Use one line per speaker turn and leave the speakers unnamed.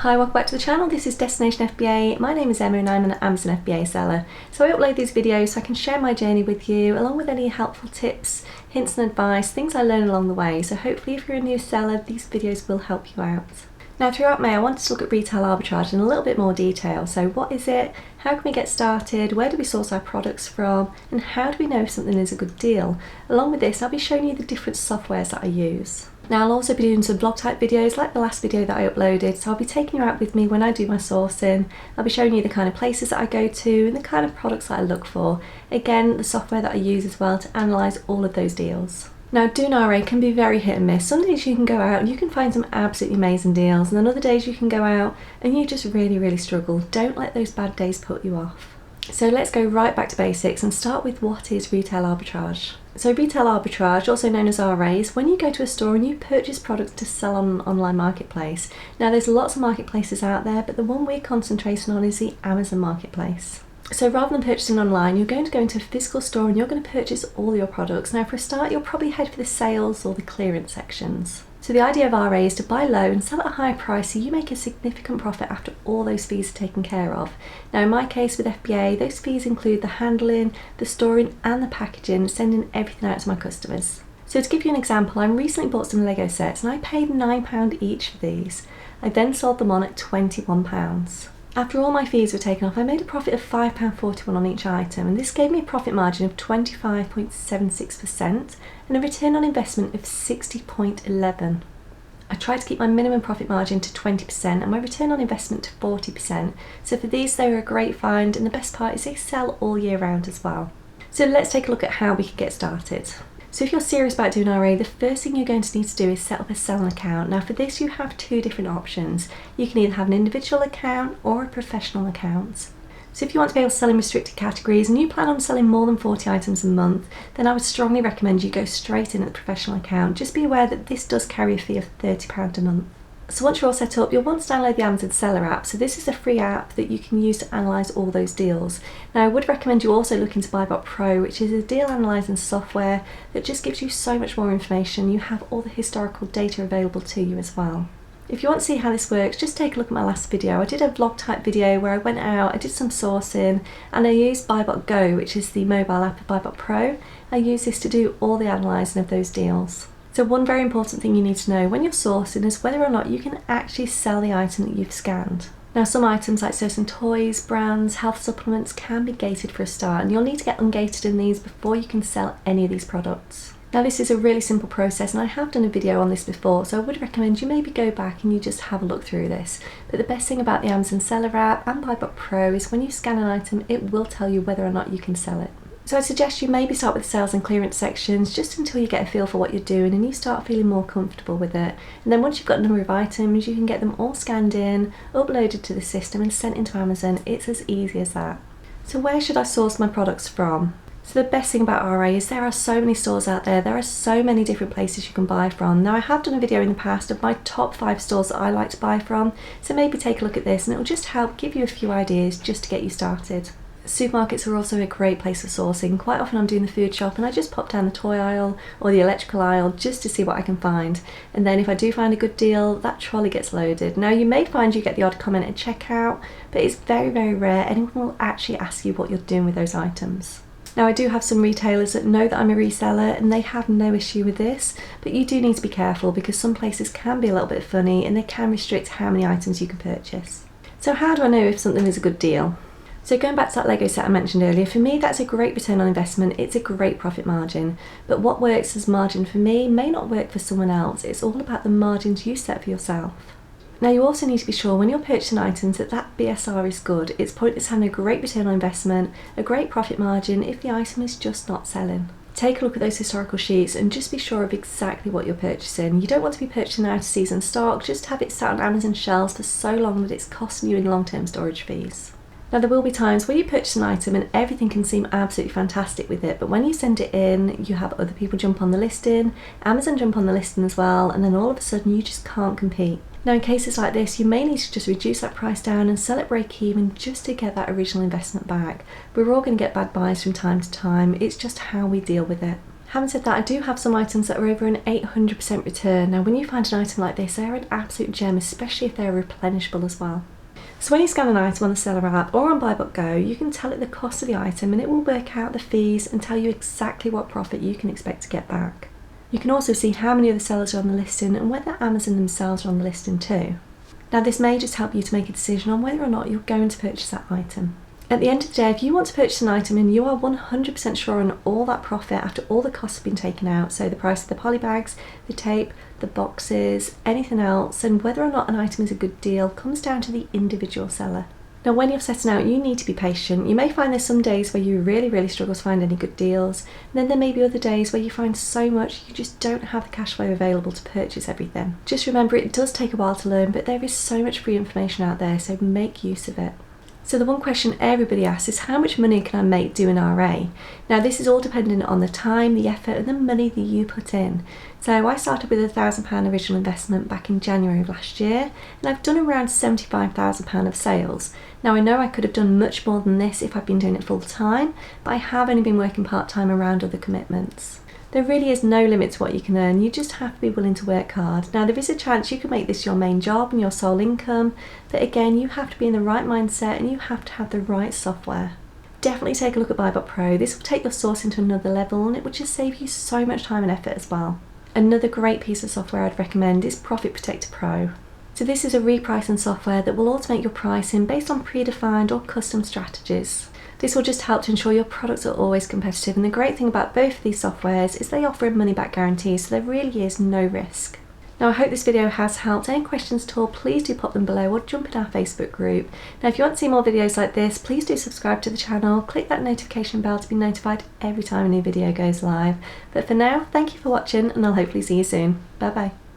Hi, welcome back to the channel. This is Destination FBA. My name is Emma and I'm an Amazon FBA seller. So I upload these videos so I can share my journey with you along with any helpful tips, hints and advice, things I learn along the way. So hopefully if you're a new seller, these videos will help you out. Now throughout May I wanted to look at retail arbitrage in a little bit more detail. So what is it? How can we get started? Where do we source our products from? And how do we know if something is a good deal? Along with this, I'll be showing you the different softwares that I use. Now I'll also be doing some blog type videos like the last video that I uploaded, so I'll be taking you out with me when I do my sourcing. I'll be showing you the kind of places that I go to and the kind of products that I look for. Again, the software that I use as well to analyse all of those deals. Now doing RA can be very hit and miss. Some days you can go out and you can find some absolutely amazing deals, and then other days you can go out and you just really struggle. Don't let those bad days put you off. So let's go right back to basics and start with what is retail arbitrage. So retail arbitrage, also known as RA, is when you go to a store and you purchase products to sell on an online marketplace. Now there's lots of marketplaces out there, but the one we're concentrating on is the Amazon marketplace. So rather than purchasing online, you're going to go into a physical store and you're going to purchase all your products. Now for a start, you'll probably head for the sales or the clearance sections. So the idea of RA is to buy low and sell at a higher price so you make a significant profit after all those fees are taken care of. Now in my case with FBA, those fees include the handling, the storing and the packaging, sending everything out to my customers. So to give you an example, I recently bought some Lego sets and I paid £9 each for these. I then sold them on at £21. After all my fees were taken off, I made a profit of £5.41 on each item, and this gave me a profit margin of 25.76% and a return on investment of 60.11%. I tried to keep my minimum profit margin to 20% and my return on investment to 40%. So for these, they were a great find, and the best part is they sell all year round as well. So let's take a look at how we can get started. So if you're serious about doing RA, the first thing you're going to need to do is set up a selling account. Now for this you have two different options. You can either have an individual account or a professional account. So if you want to be able to sell in restricted categories and you plan on selling more than 40 items a month, then I would strongly recommend you go straight in at the professional account. Just be aware that this does carry a fee of £30 a month. So once you're all set up, you'll want to download the Amazon Seller app. So this is a free app that you can use to analyse all those deals. Now I would recommend you also look into BuyBot Pro, which is a deal analysing software that just gives you so much more information. You have all the historical data available to you as well. If you want to see how this works, just take a look at my last video. I did a vlog type video where I went out, I did some sourcing, and I used BuyBot Go, which is the mobile app of BuyBot Pro. I use this to do all the analysing of those deals. So one very important thing you need to know when you're sourcing is whether or not you can actually sell the item that you've scanned. Now some items like certain toys, brands, health supplements can be gated for a start, and you'll need to get ungated in these before you can sell any of these products. Now this is a really simple process and I have done a video on this before, so I would recommend you maybe go back and you just have a look through this. But the best thing about the Amazon Seller app and BuyBot Pro is when you scan an item, it will tell you whether or not you can sell it. So I suggest you maybe start with sales and clearance sections just until you get a feel for what you're doing and you start feeling more comfortable with it. And then once you've got a number of items, you can get them all scanned in, uploaded to the system and sent into Amazon. It's as easy as that. So where should I source my products from? So the best thing about RA is there are so many stores out there. There are so many different places you can buy from. Now I have done a video in the past of my top 5 stores that I like to buy from. So maybe take a look at this and it will just help give you a few ideas just to get you started. Supermarkets are also a great place for sourcing. Quite often I'm doing the food shop and I just pop down the toy aisle or the electrical aisle just to see what I can find. And then if I do find a good deal, that trolley gets loaded. Now you may find you get the odd comment at checkout, but it's very rare anyone will actually ask you what you're doing with those items. Now I do have some retailers that know that I'm a reseller and they have no issue with this, but you do need to be careful because some places can be a little bit funny and they can restrict how many items you can purchase. So how do I know if something is a good deal? So going back to that Lego set I mentioned earlier, for me that's a great return on investment, it's a great profit margin. But what works as margin for me may not work for someone else. It's all about the margins you set for yourself. Now you also need to be sure when you're purchasing items that BSR is good. It's pointless having a great return on investment, a great profit margin if the item is just not selling. Take a look at those historical sheets and just be sure of exactly what you're purchasing. You don't want to be purchasing out of season stock, just have it sat on Amazon shelves for so long that it's costing you in long-term storage fees. Now there will be times where you purchase an item and everything can seem absolutely fantastic with it, but when you send it in, you have other people jump on the listing, Amazon jump on the listing as well, and then all of a sudden you just can't compete. Now in cases like this, you may need to just reduce that price down and sell it break even just to get that original investment back. We're all going to get bad buys from time to time, it's just how we deal with it. Having said that, I do have some items that are over an 800% return. Now when you find an item like this, they are an absolute gem, especially if they're replenishable as well. So when you scan an item on the seller app or on Buy Book Go, you can tell it the cost of the item and it will work out the fees and tell you exactly what profit you can expect to get back. You can also see how many other sellers are on the listing and whether Amazon themselves are on the listing too. Now this may just help you to make a decision on whether or not you're going to purchase that item. At the end of the day, if you want to purchase an item and you are 100% sure on all that profit after all the costs have been taken out, so the price of the poly bags, the tape, the boxes, anything else, and whether or not an item is a good deal comes down to the individual seller. Now when you're setting out, you need to be patient. You may find there's some days where you really struggle to find any good deals, and then there may be other days where you find so much you just don't have the cash flow available to purchase everything. Just remember, it does take a while to learn, but there is so much free information out there, so make use of it. So the one question everybody asks is, how much money can I make doing RA? Now this is all dependent on the time, the effort and the money that you put in. So I started with a £1,000 original investment back in January of last year, and I've done around £75,000 of sales. Now I know I could have done much more than this if I'd been doing it full time, but I have only been working part-time around other commitments. There really is no limit to what you can earn, you just have to be willing to work hard. Now there is a chance you could make this your main job and your sole income, but again you have to be in the right mindset and you have to have the right software. Definitely take a look at BuyBot Pro. This will take your sourcing to another level and it will just save you so much time and effort as well. Another great piece of software I'd recommend is Profit Protector Pro. So this is a repricing software that will automate your pricing based on predefined or custom strategies. This will just help to ensure your products are always competitive, and the great thing about both of these softwares is they offer a money back guarantee, so there really is no risk. Now I hope this video has helped. Any questions at all, please do pop them below or jump in our Facebook group. Now if you want to see more videos like this, please do subscribe to the channel, click that notification bell to be notified every time a new video goes live. But for now, thank you for watching and I'll hopefully see you soon. Bye bye.